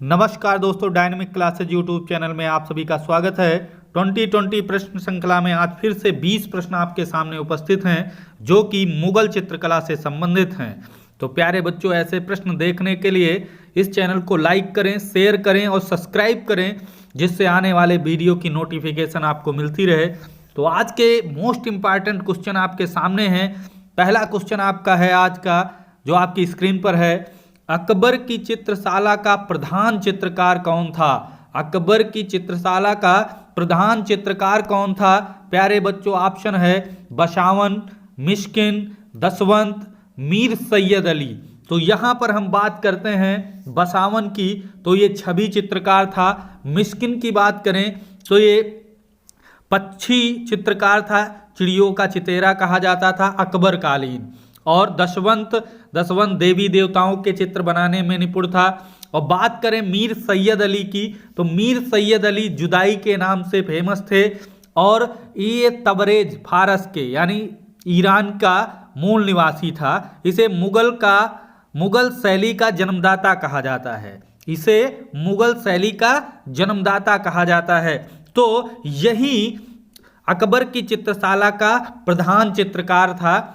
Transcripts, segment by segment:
नमस्कार दोस्तों, dynamic classes YouTube channel में आप सभी का स्वागत है। 2020 प्रश्न श्रृंखला में आज फिर से 20 प्रश्न आपके सामने उपस्थित हैं जो कि मुगल चित्रकला से संबंधित हैं। तो प्यारे बच्चों, ऐसे प्रश्न देखने के लिए इस चैनल को लाइक करें, शेयर करें और सब्सक्राइब करें, जिससे आने वाले वीडियो की नोटिफिकेशन आपको मिलती रहे। तो आज के मोस्ट इम्पॉर्टेंट क्वेश्चन आपके सामने हैं। पहला क्वेश्चन आपका है आज का, जो आपकी स्क्रीन पर है। अकबर की चित्रशाला का प्रधान चित्रकार कौन था? अकबर की चित्रशाला का प्रधान चित्रकार कौन था? प्यारे बच्चों, ऑप्शन है बसावन, मिस्किन, दसवंत, मीर सैयद अली। तो यहाँ पर हम बात करते हैं बसावन की, तो ये छवि चित्रकार था। मिस्किन की बात करें तो ये पक्षी चित्रकार था, चिड़ियों का चितेरा कहा जाता था अकबर कालीन। और दसवंत देवी देवताओं के चित्र बनाने में निपुण था। और बात करें मीर सैयद अली की, तो मीर सैयद अली जुदाई के नाम से फेमस थे। और ये तबरेज फारस के यानी ईरान का मूल निवासी था। इसे मुगल शैली का जन्मदाता कहा जाता है। इसे मुगल शैली का जन्मदाता कहा जाता है। तो यही अकबर की चित्रशाला का प्रधान चित्रकार था।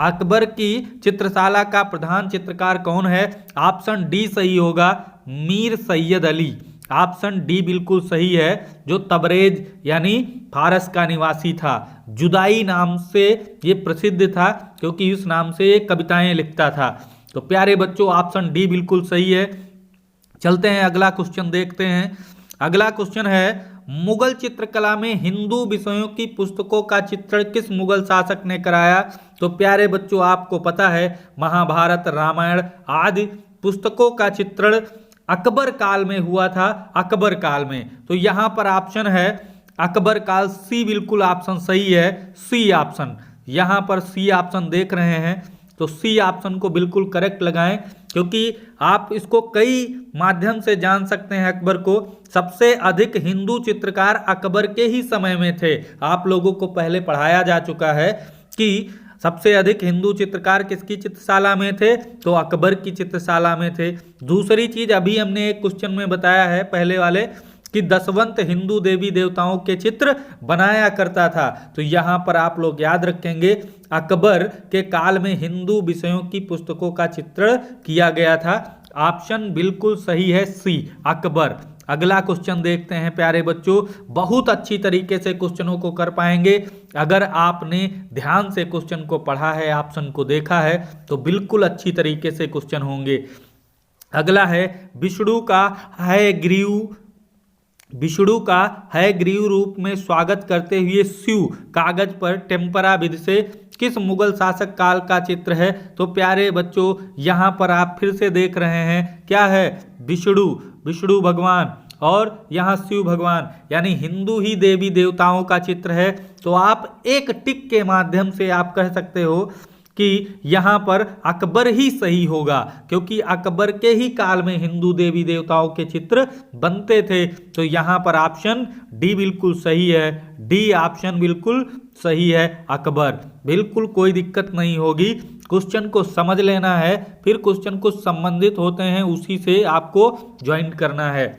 अकबर की चित्रशाला का प्रधान चित्रकार कौन है? ऑप्शन डी सही होगा, मीर सैयद अली। ऑप्शन डी बिल्कुल सही है, जो तबरेज यानी फारस का निवासी था। जुदाई नाम से ये प्रसिद्ध था क्योंकि उस नाम से ये कविताएं लिखता था। तो प्यारे बच्चों, ऑप्शन डी बिल्कुल सही है। चलते हैं, अगला क्वेश्चन देखते हैं। अगला क्वेश्चन है, मुगल चित्रकला में हिंदू विषयों की पुस्तकों का चित्रण किस मुगल शासक ने कराया? तो प्यारे बच्चों, आपको पता है महाभारत, रामायण आदि पुस्तकों का चित्रण अकबर काल में हुआ था। अकबर काल में, तो यहाँ पर ऑप्शन है अकबर काल। सी बिल्कुल ऑप्शन सही है, सी ऑप्शन। यहाँ पर सी ऑप्शन देख रहे हैं तो सी ऑप्शन को बिल्कुल करेक्ट लगाएं, क्योंकि आप इसको कई माध्यम से जान सकते हैं। अकबर को सबसे अधिक हिंदू चित्रकार अकबर के ही समय में थे। आप लोगों को पहले पढ़ाया जा चुका है कि सबसे अधिक हिंदू चित्रकार किसकी चित्रशाला में थे, तो अकबर की चित्रशाला में थे। दूसरी चीज, अभी हमने एक क्वेश्चन में बताया है पहले वाले कि दसवंत हिंदू देवी देवताओं के चित्र बनाया करता था। तो यहाँ पर आप लोग याद रखेंगे अकबर के काल में हिंदू विषयों की पुस्तकों का चित्रण किया गया था। ऑप्शन बिल्कुल सही है, सी अकबर। अगला क्वेश्चन देखते हैं प्यारे बच्चों। बहुत अच्छी तरीके से क्वेश्चनों को कर पाएंगे अगर आपने ध्यान से क्वेश्चन को पढ़ा है, ऑप्शन को देखा है, तो बिल्कुल अच्छी तरीके से क्वेश्चन होंगे। अगला है, विष्णु का हयग्रीव रूप में स्वागत करते हुए शिव कागज पर टेम्परा विधि से किस मुगल शासक काल का चित्र है? तो प्यारे बच्चों, यहाँ पर आप फिर से देख रहे हैं क्या है, विष्णु भगवान और यहाँ शिव भगवान, यानी हिंदू ही देवी देवताओं का चित्र है। तो आप एक टिक के माध्यम से आप कह सकते हो कि यहाँ पर अकबर ही सही होगा, क्योंकि अकबर के ही काल में हिंदू देवी देवताओं के चित्र बनते थे। तो यहाँ पर ऑप्शन डी बिल्कुल सही है, डी ऑप्शन बिल्कुल सही है, अकबर। बिल्कुल कोई दिक्कत नहीं होगी, क्वेश्चन को समझ लेना है, फिर क्वेश्चन को संबंधित होते हैं उसी से आपको ज्वाइन करना है।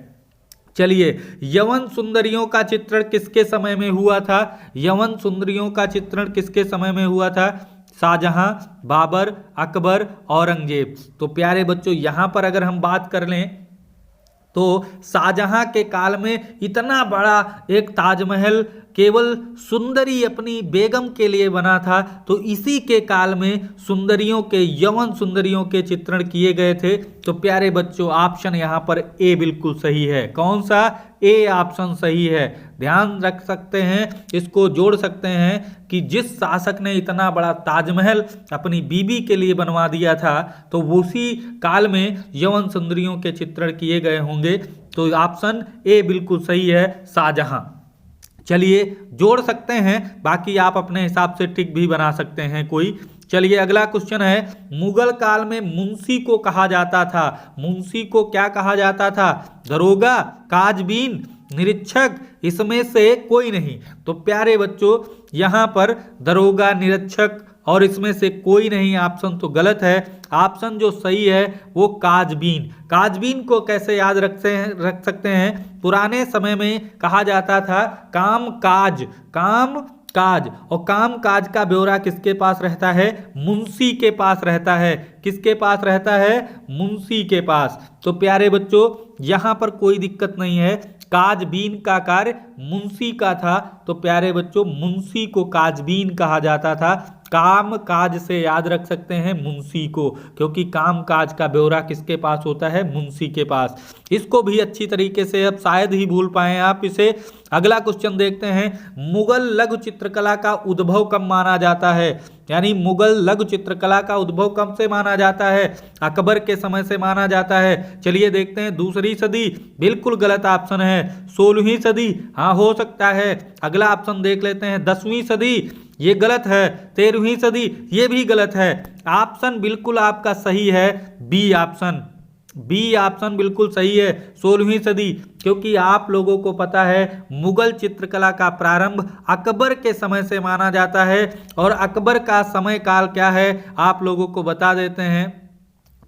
चलिए, यवन सुंदरियों का चित्रण किसके समय में हुआ था? यवन सुंदरियों का चित्रण किसके समय में हुआ था? शाहजहां, बाबर, अकबर, औरंगजेब। तो प्यारे बच्चों, यहाँ पर अगर हम बात कर लें तो शाहजहां के काल में इतना बड़ा एक ताजमहल केवल सुंदरी अपनी बेगम के लिए बना था। तो इसी के काल में यवन सुंदरियों के चित्रण किए गए थे। तो प्यारे बच्चों, ऑप्शन यहाँ पर ए बिल्कुल सही है। कौन सा? ए ऑप्शन सही है। ध्यान रख सकते हैं, इसको जोड़ सकते हैं कि जिस शासक ने इतना बड़ा ताजमहल अपनी बीबी के लिए बनवा दिया था, तो उसी काल में यवन सुंदरियों के चित्रण किए गए होंगे। तो ऑप्शन ए बिल्कुल सही है, शाहजहां। चलिए, जोड़ सकते हैं, बाकी आप अपने हिसाब से टिक भी बना सकते हैं कोई। चलिए, अगला क्वेश्चन है, मुगल काल में मुंशी को कहा जाता था। मुंशी को क्या कहा जाता था? दरोगा, काजबीन, निरीक्षक, इसमें से कोई नहीं। तो प्यारे बच्चों, यहाँ पर दरोगा, निरीक्षक और इसमें से कोई नहीं ऑप्शन तो गलत है। ऑप्शन जो सही है वो काजबीन। काजबीन को कैसे याद रख सकते हैं? पुराने समय में कहा जाता था काम काज, काम काज, और काम काज का ब्यौरा किसके पास रहता है? मुंशी के पास रहता है। किसके पास रहता है? मुंशी के पास। तो प्यारे बच्चों यहां पर कोई दिक्कत नहीं है, काजबीन का कार्य मुंशी का था, तो प्यारे बच्चों मुंशी को काजबीन कहा जाता था। काम काज से याद रख सकते हैं मुंशी को, क्योंकि काम काज का ब्यौरा किसके पास होता है? मुंशी के पास। इसको भी अच्छी तरीके से अब शायद ही भूल पाए आप इसे। अगला क्वेश्चन देखते हैं, मुगल लघु चित्रकला का उद्भव कब माना जाता है? यानी मुगल लघु चित्रकला का उद्भव कब से माना जाता है? अकबर के समय से माना जाता है। चलिए देखते हैं, दूसरी सदी, बिल्कुल गलत ऑप्शन है। 16वीं सदी, हाँ हो सकता है। अगला ऑप्शन देख लेते हैं, 10वीं सदी, ये गलत है। 13वीं सदी, ये भी गलत है। ऑप्शन बिल्कुल आपका सही है, बी ऑप्शन। बी ऑप्शन बिल्कुल सही है, 16वीं सदी, क्योंकि आप लोगों को पता है मुगल चित्रकला का प्रारंभ अकबर के समय से माना जाता है। और अकबर का समय काल क्या है आप लोगों को बता देते हैं,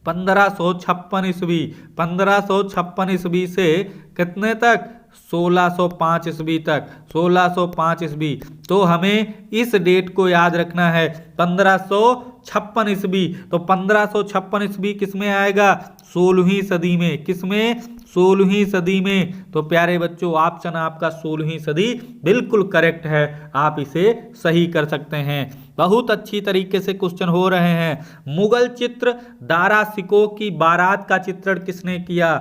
1556 ईस्वी। 1556 ईस्वी से कितने तक? 1605 ईस्वी तक। 1605 ईस्वी। तो हमें इस डेट को याद रखना है, 1556 ईस्वी। तो 1556 ईस्वी किसमें आएगा? 16वीं सदी में। किसमें? 16वीं सदी में। तो प्यारे बच्चों ऑप्शन आपका 16वीं सदी बिल्कुल करेक्ट है, आप इसे सही कर सकते हैं। बहुत अच्छी तरीके से क्वेश्चन हो रहे हैं। मुगल चित्र दारा सिकोह की बारात का चित्रण किसने किया?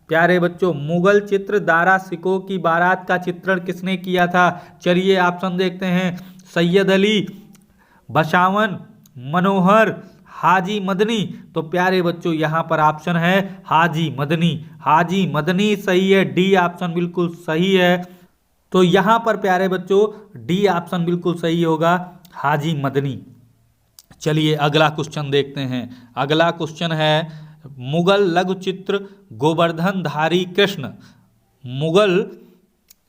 प्यारे बच्चों मुगल चित्र दारा सिकोह की बारात का चित्रण किसने किया था? चलिए ऑप्शन देखते हैं, सैयद अली, बशावन, मनोहर, हाजी मदनी। तो प्यारे बच्चों यहां पर ऑप्शन है हाजी मदनी। हाजी मदनी सही है, डी ऑप्शन बिल्कुल सही है। तो यहां पर प्यारे बच्चों डी ऑप्शन बिल्कुल सही होगा, हाजी मदनी। चलिए अगला क्वेश्चन देखते हैं। अगला क्वेश्चन है, मुगल लघु चित्र गोवर्धनधारी कृष्ण। मुगल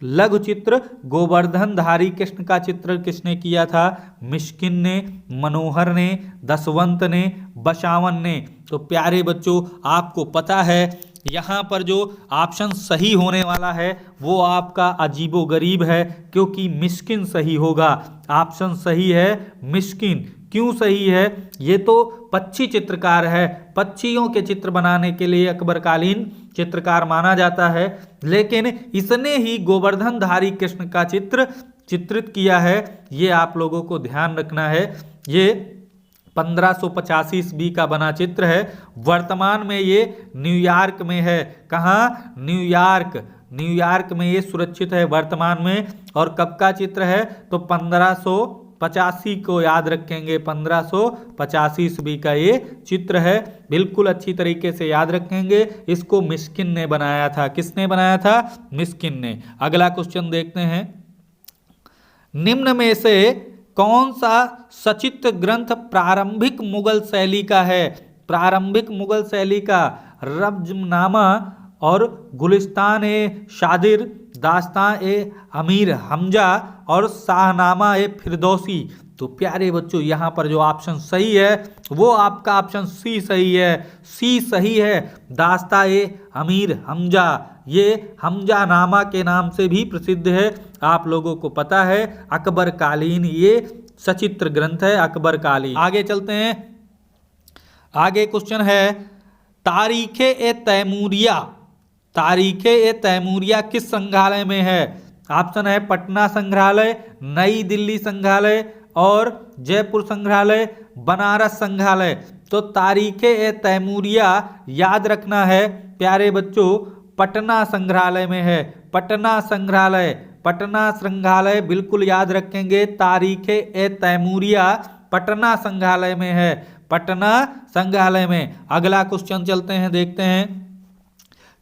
लघु चित्र गोवर्धनधारी कृष्ण का चित्र किसने किया था? मिस्किन ने, मनोहर ने, दसवंत ने, बशावन ने। तो प्यारे बच्चों आपको पता है यहाँ पर जो ऑप्शन सही होने वाला है वो आपका अजीबोगरीब है, क्योंकि मिस्किन सही होगा। ऑप्शन सही है मिस्किन। क्यों सही है? ये तो पक्षी चित्रकार है, पक्षियों के चित्र बनाने के लिए अकबरकालीन चित्रकार माना जाता है, लेकिन इसने ही गोवर्धनधारी कृष्ण का चित्र चित्रित किया है। ये आप लोगों को ध्यान रखना है। ये 1585 ईस्वी का बना चित्र है। वर्तमान में ये न्यूयॉर्क में है। कहाँ? न्यूयॉर्क। न्यूयॉर्क में ये सुरक्षित है वर्तमान में। और कब का चित्र है? तो 1585 को याद रखेंगे, 1585 ईस्वी का ये चित्र है। बिल्कुल अच्छी तरीके से याद रखेंगे। इसको मिस्किन ने बनाया था। किसने बनाया था? मिस्किन ने। अगला क्वेश्चन देखते हैं, निम्न में से कौन सा सचित्र ग्रंथ प्रारंभिक मुगल शैली का है? प्रारंभिक मुगल शैली का रब्जनामा और गुलिस्तान ए शादिर, दास्तान ए अमीर हमजा और शाहनामा ए फिरदौसी। तो प्यारे बच्चों यहाँ पर जो ऑप्शन सही है वो आपका ऑप्शन सी सही है। सी सही है, दास्तान ए अमीर हमजा। ये हमजा नामा के नाम से भी प्रसिद्ध है। आप लोगों को पता है अकबर कालीन ये सचित्र ग्रंथ है, अकबर कालीन। आगे चलते हैं। आगे क्वेश्चन है, तारीखे ए तैमूरिया। तारीखे ए तैमूरिया किस संग्रहालय में है? ऑप्शन है पटना संग्रहालय, नई दिल्ली संग्रहालय और जयपुर संग्रहालय, बनारस संग्रहालय। तो तारीखे ए तैमूरिया याद रखना है प्यारे बच्चों, पटना संग्रहालय में है। पटना संग्रहालय, पटना संग्रहालय बिल्कुल याद रखेंगे। तारीखे ए तैमूरिया पटना संग्रहालय में है, पटना संग्रहालय में। अगला क्वेश्चन चलते हैं, देखते हैं,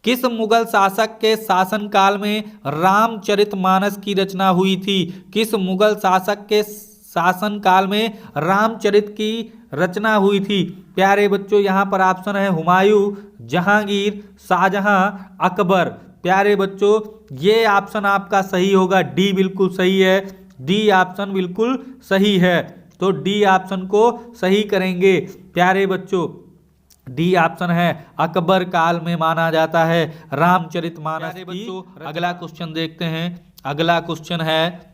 किस मुगल शासक के शासनकाल में रामचरितमानस की रचना हुई थी? किस मुगल शासक के शासनकाल में रामचरित की रचना हुई थी? प्यारे बच्चों यहाँ पर ऑप्शन है हुमायूं, जहांगीर, शाहजहां, अकबर। प्यारे बच्चों ये ऑप्शन आपका सही होगा, डी बिल्कुल सही है। डी ऑप्शन बिल्कुल सही है। तो डी ऑप्शन को सही करेंगे प्यारे बच्चों। डी ऑप्शन है अकबर काल में माना जाता है रामचरितमानस की। अगला क्वेश्चन देखते हैं। अगला क्वेश्चन है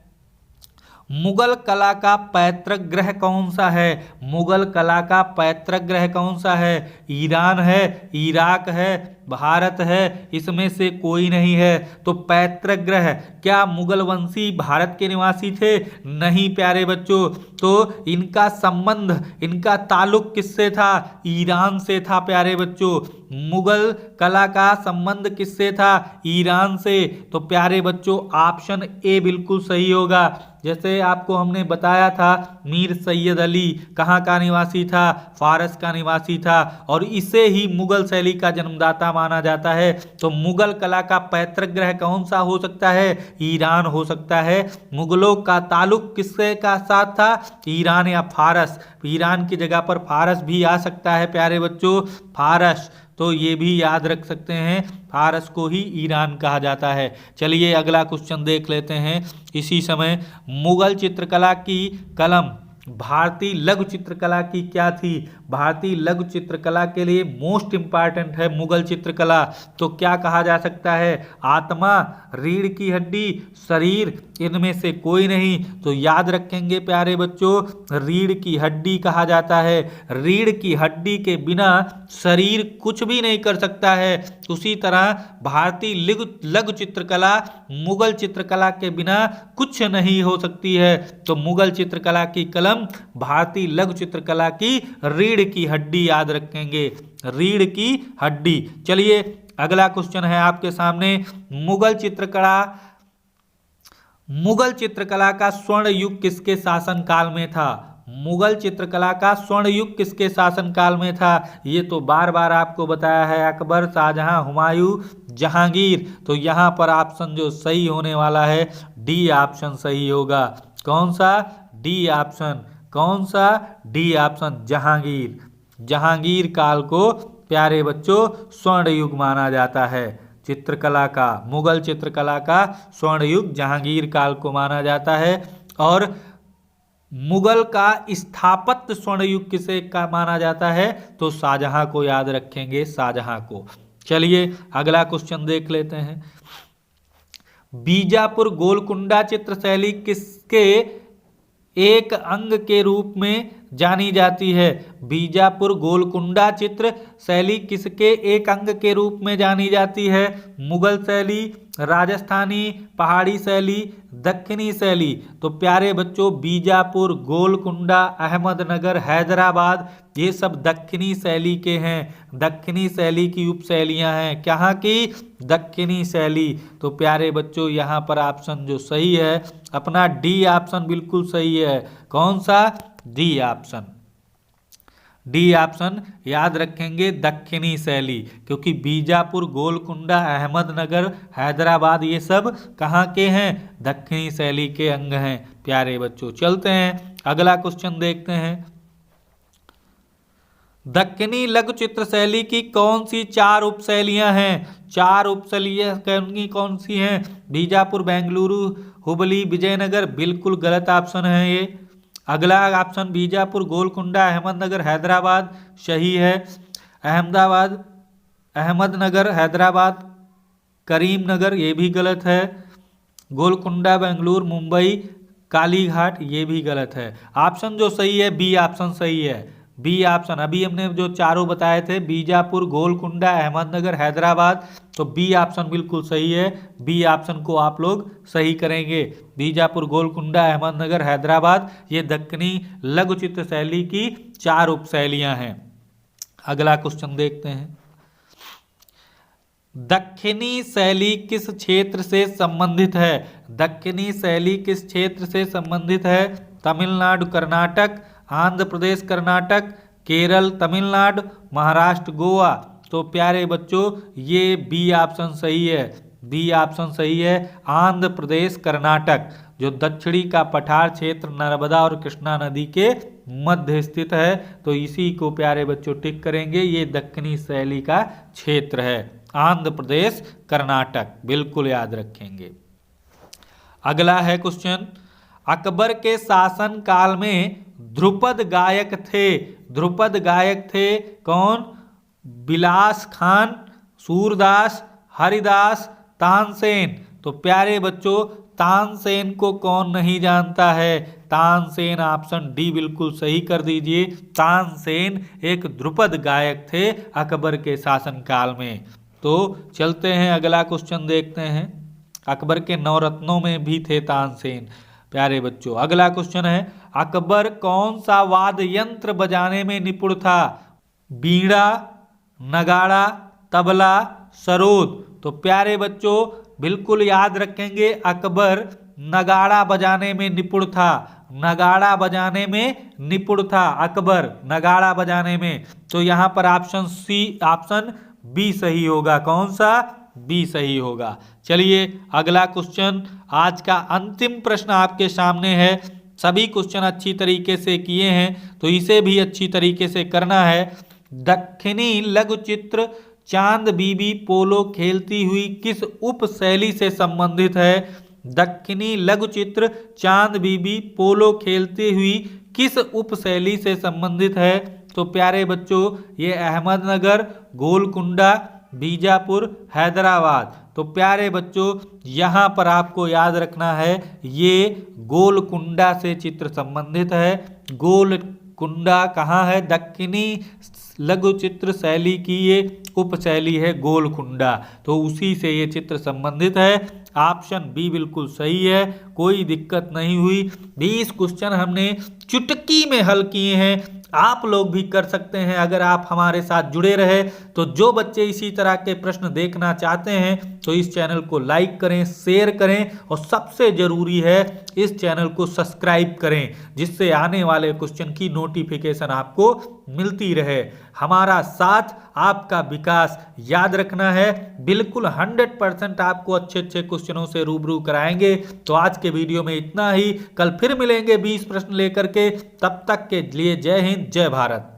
मुगल कला का पैतृक ग्रह कौन सा है? मुगल कला का पैतृक ग्रह कौन सा है? ईरान है, इराक है, भारत है, इसमें से कोई नहीं है। तो पैतृक ग्रह, क्या मुगल वंशी भारत के निवासी थे? नहीं प्यारे बच्चों। तो इनका संबंध, इनका ताल्लुक किससे था? ईरान से था प्यारे बच्चों। मुगल कला का संबंध किससे था? ईरान से। तो प्यारे बच्चों ऑप्शन ए बिल्कुल सही होगा। जैसे आपको हमने बताया था मीर सैयद अली कहाँ का निवासी था? फारस का निवासी था, और इसे ही मुगल शैली का जन्मदाता माना जाता है। तो मुगल कला का पैतृक ग्रह कौन सा हो सकता है? ईरान हो सकता है। मुगलों का ताल्लुक किससे का साथ था? ईरान या फारस। ईरान की जगह पर फारस भी आ सकता है प्यारे बच्चों, फारस। तो ये भी याद रख सकते हैं, फारस को ही ईरान कहा जाता है। चलिए अगला क्वेश्चन देख लेते हैं। इसी समय मुगल चित्रकला की कलम भारतीय लघु चित्रकला की क्या थी? भारतीय लघु चित्रकला के लिए मोस्ट इंपॉर्टेंट है मुगल चित्रकला। तो क्या कहा जा सकता है? आत्मा, रीढ़ की हड्डी, शरीर, इनमें से कोई नहीं। तो याद रखेंगे प्यारे बच्चों, रीढ़ की हड्डी कहा जाता है। रीढ़ की हड्डी के बिना शरीर कुछ भी नहीं कर सकता है। उसी तरह भारतीय लघु चित्रकला मुगल चित्रकला के बिना कुछ नहीं हो सकती है। तो मुगल चित्रकला की कलम भारतीय लघु चित्रकला की रीढ़ की हड्डी याद रखेंगे, रीढ़ की हड्डी। चलिए अगला क्वेश्चन है आपके सामने। मुगल चित्रकला का स्वर्ण युग किसके शासन काल में था? मुगल चित्रकला का स्वर्ण युग किसके शासन काल में था? ये तो बार बार आपको बताया है, अकबर, शाहजहां, हुमायूं, जहांगीर। तो यहां पर ऑप्शन जो सही होने वाला है डी ऑप्शन सही होगा। कौन सा? D option. कौन सा? D option, Jahangir. जहांगीर काल को प्यारे बच्चों स्वर्ण युग माना जाता है। चित्रकला का, मुगल चित्रकला का स्वर्ण युग जहांगीर काल को माना जाता है। और मुगल का स्थापत्य स्वर्ण युग किसे का माना जाता है? तो शाहजहां को याद रखेंगे, शाहजहां को। चलिए अगला क्वेश्चन देख लेते हैं। बीजापुर गोलकुंडा चित्र शैली किसके एक अंग के रूप में जानी जाती है? बीजापुर गोलकुंडा चित्र शैली किसके एक अंग के रूप में जानी जाती है? मुगल शैली, राजस्थानी, पहाड़ी शैली, दक्षिणी शैली। तो प्यारे बच्चों बीजापुर, गोलकुंडा, अहमदनगर, हैदराबाद ये सब दक्षिणी शैली के हैं। दक्षिणी शैली की उपशैलियां हैं। कहाँ की? दक्षिणी शैली। तो प्यारे बच्चों यहाँ पर ऑप्शन जो सही है अपना डी ऑप्शन बिल्कुल सही है। कौन सा? D option. डी ऑप्शन याद रखेंगे, दक्षिणी शैली। क्योंकि बीजापुर, गोलकुंडा, अहमदनगर, हैदराबाद ये सब कहाँ के हैं? दक्षिणी शैली के अंग हैं प्यारे बच्चों। चलते हैं अगला क्वेश्चन देखते हैं। दक्षिणी लघु चित्र शैली की कौन सी 4 उपशैलियां हैं? 4 उपशैलियां कौन सी हैं? बीजापुर, बेंगलुरु, हुबली, विजयनगर। बिल्कुल गलत ऑप्शन है ये। अगला ऑप्शन बीजापुर, गोलकुंडा, अहमदनगर, हैदराबाद सही है। अहमदनगर, हैदराबाद, करीमनगर ये भी गलत है। गोलकुंडा, बेंगलुरु, मुंबई, कालीघाट ये भी गलत है। ऑप्शन जो सही है बी ऑप्शन सही है। बी ऑप्शन, अभी हमने जो चारों बताए थे बीजापुर, गोलकुंडा, अहमदनगर, हैदराबाद, तो बी ऑप्शन बिल्कुल सही है। बी ऑप्शन को आप लोग सही करेंगे। बीजापुर, गोलकुंडा, अहमदनगर, हैदराबाद ये दक्षिणी लघु चित्र शैली की 4 उपशैलियां हैं। अगला क्वेश्चन देखते हैं। दक्षिणी शैली किस क्षेत्र से संबंधित है? दक्षिणी शैली किस क्षेत्र से संबंधित है? तमिलनाडु, कर्नाटक, आंध्र प्रदेश, कर्नाटक, केरल, तमिलनाडु, महाराष्ट्र, गोवा। तो प्यारे बच्चों ये बी ऑप्शन सही है। बी ऑप्शन सही है, आंध्र प्रदेश, कर्नाटक, जो दक्षिणी का पठार क्षेत्र नर्मदा और कृष्णा नदी के मध्य स्थित है। तो इसी को प्यारे बच्चों टिक करेंगे, ये दक्षिणी शैली का क्षेत्र है। आंध्र प्रदेश, कर्नाटक बिल्कुल याद रखेंगे। अगला है क्वेश्चन। अकबर के शासन काल में ध्रुपद गायक थे? ध्रुपद गायक थे कौन? बिलास खान, सूरदास, हरिदास, तानसेन। तो प्यारे बच्चों, तानसेन को कौन नहीं जानता है? तानसेन, ऑप्शन डी बिल्कुल सही कर दीजिए। तानसेन एक ध्रुपद गायक थे अकबर के शासनकाल में। तो चलते हैं अगला क्वेश्चन देखते हैं। अकबर के नवरत्नों में भी थे तानसेन। प्यारे बच्चों, अगला क्वेश्चन है, अकबर कौन सा वाद्य यंत्र बजाने में निपुण था? बीड़ा, नगाड़ा, तबला, सरोद। तो प्यारे बच्चों बिल्कुल याद रखेंगे, अकबर नगाड़ा बजाने में निपुण था। नगाड़ा बजाने में निपुण था अकबर, नगाड़ा बजाने में। तो यहाँ पर ऑप्शन सी, ऑप्शन बी सही होगा। कौन सा? बी सही होगा। चलिए अगला क्वेश्चन, आज का अंतिम प्रश्न आपके सामने है। सभी क्वेश्चन अच्छी तरीके से किए हैं तो इसे भी अच्छी तरीके से करना है। दक्षिणी लघु चित्र चांद बीबी पोलो खेलती हुई किस उप शैली से संबंधित है? दक्षिणी लघु चित्र चांद बीबी पोलो खेलती हुई किस उप शैली से संबंधित है? तो प्यारे बच्चों, ये अहमदनगर, गोलकुंडा, बीजापुर, हैदराबाद। तो प्यारे बच्चों यहाँ पर आपको याद रखना है, ये गोलकुंडा से चित्र संबंधित है। गोलकुंडा कहाँ है? दक्षिणी लघु चित्र शैली की ये उप शैली है गोलकुंडा, तो उसी से ये चित्र संबंधित है। ऑप्शन बी बिल्कुल सही है, कोई दिक्कत नहीं हुई। 20 क्वेश्चन हमने चुटकी में हल किए हैं। आप लोग भी कर सकते हैं अगर आप हमारे साथ जुड़े रहे। तो जो बच्चे इसी तरह के प्रश्न देखना चाहते हैं तो इस चैनल को लाइक करें, शेयर करें और सबसे जरूरी है इस चैनल को सब्सक्राइब करें, जिससे आने वाले क्वेश्चन की नोटिफिकेशन आपको मिलती रहे। हमारा साथ आपका विकास, याद रखना है बिल्कुल 100% आपको अच्छे अच्छे क्वेश्चनों से रूबरू कराएंगे। तो आज के वीडियो में इतना ही, कल फिर मिलेंगे 20 प्रश्न लेकर के। तब तक के लिए जय हिंद, जय भारत।